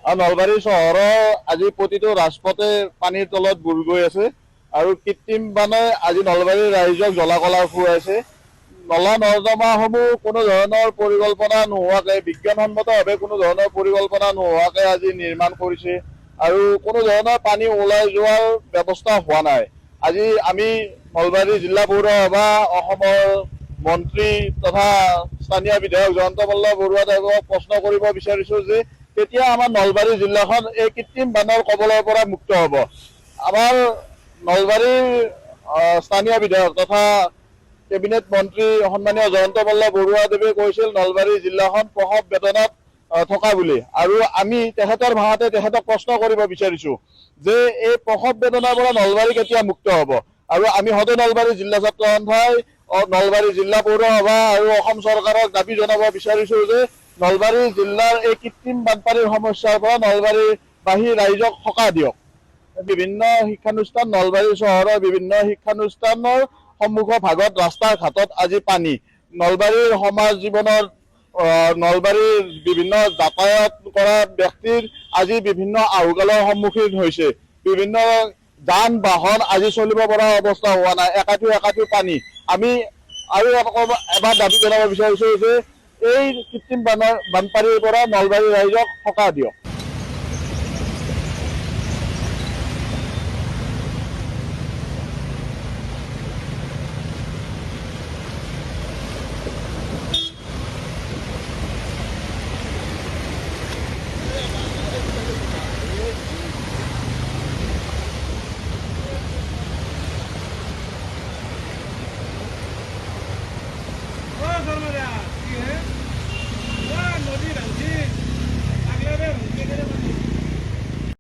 আৰু নলবাৰী চহৰৰ আজি প্ৰতিটো ৰাজপথে পানীৰ তলত বুৰ গৈ আছে আৰু কৃত্ৰিম বানে আজি নলবাৰীৰ ৰাইজক জ্বলা-কলা খুৱাইছে। নলা নৰ্দমাসমূহ কোনো ধৰণৰ পৰিকল্পনা নোহোৱাকৈ, বিজ্ঞানসন্মতভাৱে কোনো ধৰণৰ পৰিকল্পনা নোহোৱাকৈ আজি নিৰ্মাণ কৰিছে আৰু কোনো ধৰণৰ পানী ওলাই যোৱাৰ ব্যৱস্থা হোৱা নাই। আজি আমি নলবাৰী জিলা পৌৰসভা, অসমৰ মন্ত্ৰী তথা স্থানীয় বিধায়ক জয়ন্ত মল্ল বৰুৱা দেৱক প্ৰশ্ন কৰিব বিচাৰিছোঁ যে কেতিয়া আমাৰ নলবাৰী জিলাখন এই কৃত্ৰিম বানৰ কবলৰ পৰা মুক্ত হ'ব। আমাৰ নলবাৰীৰ স্থানীয় বিধায়ক তথা কেবিনেট মন্ত্ৰী সন্মানীয় জয়ন্ত মল্ল বৰুৱাদেৱে কৈছিল নলবাৰী জিলাখন প্ৰসৱ বেদনাত থকা বুলি, আৰু আমি তেখেতৰ ভাষাতে তেখেতক প্ৰশ্ন কৰিব বিচাৰিছোঁ যে এই প্ৰসৱ বেদনাৰ পৰা নলবাৰী কেতিয়া মুক্ত হ'ব। আৰু আমি সদৌ নলবাৰী জিলা ছাত্ৰ সন্থাই নলবাৰী জিলা পৌৰসভা আৰু অসম চৰকাৰক দাবী জনাব বিচাৰিছোঁ যে নলবাৰী জিলাৰ এই কৃত্ৰিম বানপানীৰ সমস্যাৰ পৰা নলবাৰীবাসী ৰাইজক সকাহ দিয়ক। বিভিন্ন শিক্ষানুষ্ঠান, নলবাৰী চহৰৰ বিভিন্ন শিক্ষানুষ্ঠানৰ সন্মুখৰ ভাগত ৰাস্তা ঘাটত আজি পানী। নলবাৰীৰ সমাজ জীৱনৰ নলবাৰীৰ বিভিন্ন যাতায়াত কৰা ব্যক্তিৰ আজি বিভিন্ন আহুকালৰ সন্মুখীন হৈছে। বিভিন্ন যান বাহন আজি চলিব পৰা অৱস্থা হোৱা নাই, একাঠু পানী। আমি আৰু এবাৰ দাবী জনাব বিচাৰিছোঁ যে এই কৃত্ৰিম বানপানীৰ পৰা নলবাৰী ৰাইজক সকাহ দিয়ক।